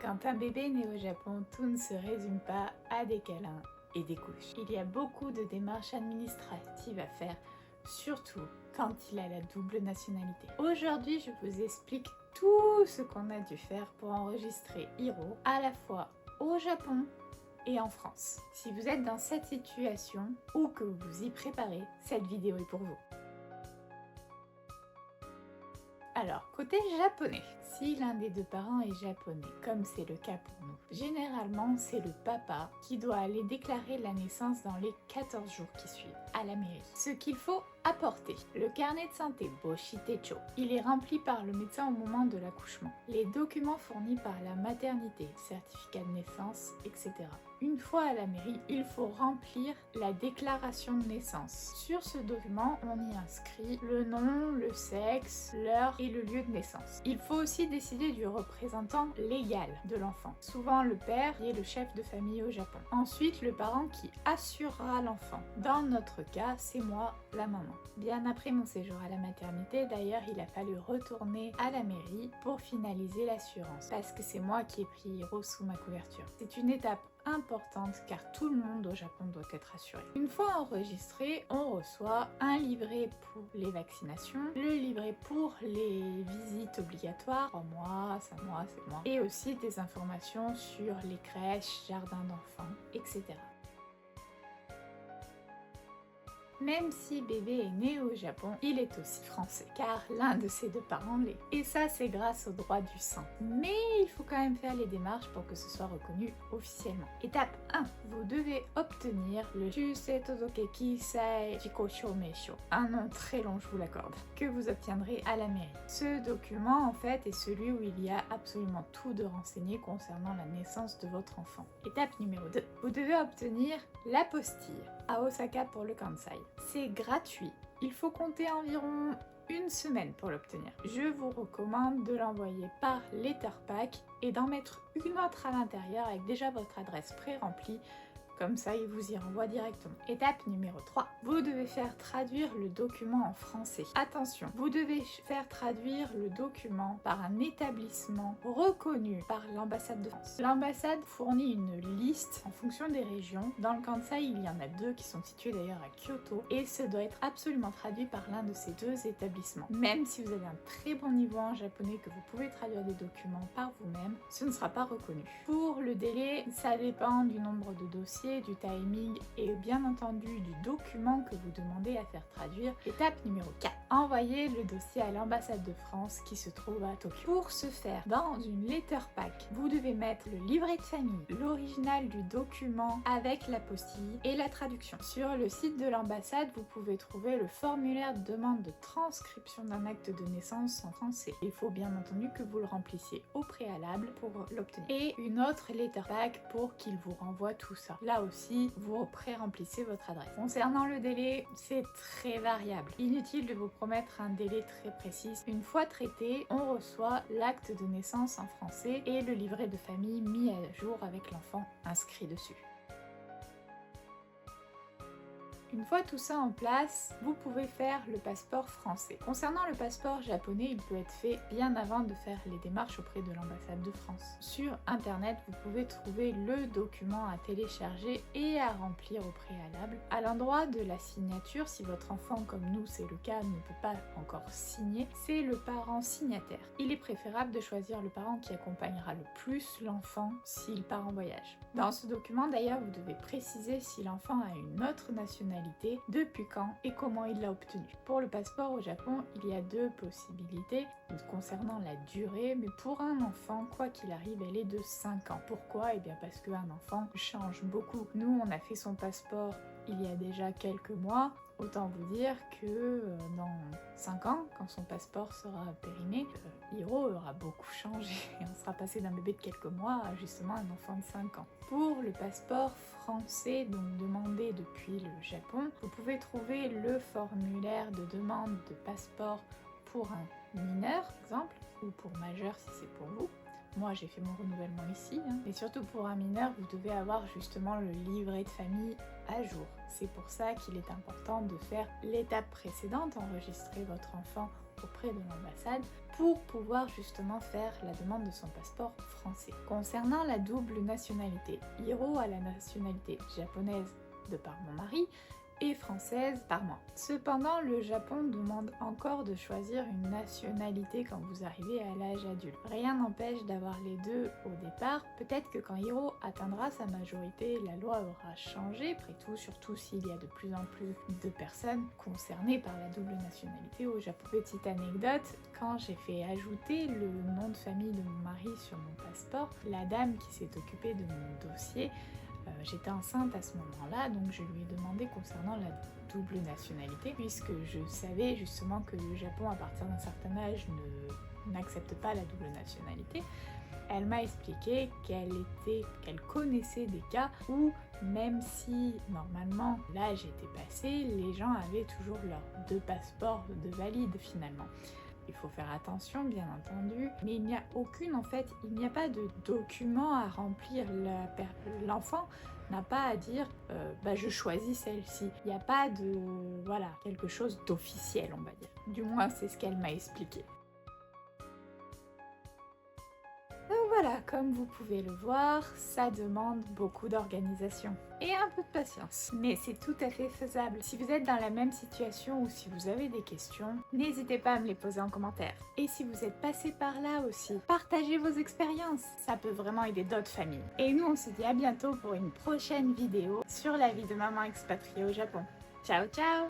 Quand un bébé naît au Japon, tout ne se résume pas à des câlins et des couches. Il y a beaucoup de démarches administratives à faire, surtout quand il a la double nationalité. Aujourd'hui, je vous explique tout ce qu'on a dû faire pour enregistrer Hiro à la fois au Japon et en France. Si vous êtes dans cette situation ou que vous vous y préparez, cette vidéo est pour vous. Alors, côté japonais, si l'un des deux parents est japonais, comme c'est le cas pour nous, généralement c'est le papa qui doit aller déclarer la naissance dans les 14 jours qui suivent à la mairie. Ce qu'il faut apporter: le carnet de santé Boshitecho. Il est rempli par le médecin au moment de l'accouchement. Les documents fournis par la maternité, certificat de naissance, etc. Une fois à la mairie, il faut remplir la déclaration de naissance. Sur ce document, on y inscrit le nom, le sexe, l'heure et le lieu de naissance. Il faut aussi décider du représentant légal de l'enfant. Souvent le père qui est le chef de famille au Japon. Ensuite, le parent qui assurera l'enfant. Dans notre cas, c'est moi, la maman. Bien après mon séjour à la maternité, d'ailleurs, il a fallu retourner à la mairie pour finaliser l'assurance, parce que c'est moi qui ai pris Hiro sous ma couverture. C'est une étape importante car tout le monde au Japon doit être assuré. Une fois enregistré, on reçoit un livret pour les vaccinations, le livret pour les visites obligatoires, 3 mois, 5 mois, 7 mois, et aussi des informations sur les crèches, jardins d'enfants, etc. Même si bébé est né au Japon, il est aussi français, car l'un de ses deux parents l'est. Et ça, c'est grâce au droit du sang. Mais il faut quand même faire les démarches pour que ce soit reconnu officiellement. Étape 1. Vous devez obtenir le Chusei Todoke Kisai Jiko Shomeisho. Un nom très long, je vous l'accorde, que vous obtiendrez à la mairie. Ce document, en fait, est celui où il y a absolument tout de renseigné concernant la naissance de votre enfant. Étape numéro 2. Vous devez obtenir l'apostille à Osaka pour le Kansai. C'est gratuit. Il faut compter environ une semaine pour l'obtenir. Je vous recommande de l'envoyer par Letterpack et d'en mettre une autre à l'intérieur avec déjà votre adresse pré-remplie. Comme ça, il vous y renvoie directement. Étape numéro 3. Vous devez faire traduire le document en français. Attention, vous devez faire traduire le document par un établissement reconnu par l'ambassade de France. L'ambassade fournit une liste en fonction des régions. Dans le Kansai, il y en a 2 qui sont situés d'ailleurs à Kyoto et ce doit être absolument traduit par l'un de ces 2 établissements. Même si vous avez un très bon niveau en japonais, que vous pouvez traduire des documents par vous-même, ce ne sera pas reconnu. Pour le délai, ça dépend du nombre de dossiers, du timing et bien entendu du document que vous demandez à faire traduire. Étape numéro 4. Envoyez le dossier à l'ambassade de France qui se trouve à Tokyo. Pour ce faire, dans une letterpack, vous devez mettre le livret de famille, l'original du document avec l'apostille et la traduction. Sur le site de l'ambassade, vous pouvez trouver le formulaire de demande de transcription d'un acte de naissance en français. Il faut bien entendu que vous le remplissiez au préalable pour l'obtenir. Et une autre letterpack pour qu'il vous renvoie tout ça. Là aussi, vous pré-remplissez votre adresse. Concernant le délai, c'est très variable. Inutile de vous promettre un délai très précis. Une fois traité, on reçoit l'acte de naissance en français et le livret de famille mis à jour avec l'enfant inscrit dessus. Une fois tout ça en place, vous pouvez faire le passeport français. Concernant le passeport japonais, il peut être fait bien avant de faire les démarches auprès de l'ambassade de France. Sur internet, vous pouvez trouver le document à télécharger et à remplir au préalable. À l'endroit de la signature, si votre enfant, comme nous c'est le cas, ne peut pas encore signer, c'est le parent signataire. Il est préférable de choisir le parent qui accompagnera le plus l'enfant s'il part en voyage. Dans ce document d'ailleurs, vous devez préciser si l'enfant a une autre nationalité, depuis quand et comment il l'a obtenu. Pour le passeport au Japon, il y a 2 possibilités concernant la durée, mais pour un enfant, quoi qu'il arrive, elle est de 5 ans. Pourquoi? Eh bien parce qu'un enfant change beaucoup. Nous, on a fait son passeport il y a déjà quelques mois. Autant vous dire que dans 5 ans, quand son passeport sera périmé, Hiro aura beaucoup changé et on sera passé d'un bébé de quelques mois à justement un enfant de 5 ans. Pour le passeport français, donc demandé depuis le Japon, vous pouvez trouver le formulaire de demande de passeport pour un mineur, par exemple, ou pour majeur si c'est pour vous. Moi j'ai fait mon renouvellement ici, hein. Mais surtout pour un mineur, vous devez avoir justement le livret de famille à jour. C'est pour ça qu'il est important de faire l'étape précédente, enregistrer votre enfant auprès de l'ambassade pour pouvoir justement faire la demande de son passeport français. Concernant la double nationalité, Hiro a la nationalité japonaise de par mon mari et française par moi. Cependant, le Japon demande encore de choisir une nationalité quand vous arrivez à l'âge adulte. Rien n'empêche d'avoir les deux au départ. Peut-être que quand Hiro atteindra sa majorité, la loi aura changé, après tout, surtout s'il y a de plus en plus de personnes concernées par la double nationalité au Japon. Petite anecdote, quand j'ai fait ajouter le nom de famille de mon mari sur mon passeport, la dame qui s'est occupée de mon dossier, j'étais enceinte à ce moment-là, donc je lui ai demandé concernant la double nationalité, puisque je savais justement que le Japon, à partir d'un certain âge, n'accepte pas la double nationalité. Elle m'a expliqué qu'elle connaissait des cas où, même si normalement l'âge était passé, les gens avaient toujours leurs deux passeports de valides finalement. Il faut faire attention bien entendu, mais il n'y a aucune en fait, il n'y a pas de document à remplir. L'enfant n'a pas à dire je choisis celle-ci. Il n'y a pas de quelque chose d'officiel on va dire. Du moins c'est ce qu'elle m'a expliqué. Voilà, comme vous pouvez le voir, ça demande beaucoup d'organisation et un peu de patience. Mais c'est tout à fait faisable. Si vous êtes dans la même situation ou si vous avez des questions, n'hésitez pas à me les poser en commentaire. Et si vous êtes passé par là aussi, partagez vos expériences. Ça peut vraiment aider d'autres familles. Et nous, on se dit à bientôt pour une prochaine vidéo sur la vie de maman expatriée au Japon. Ciao, ciao!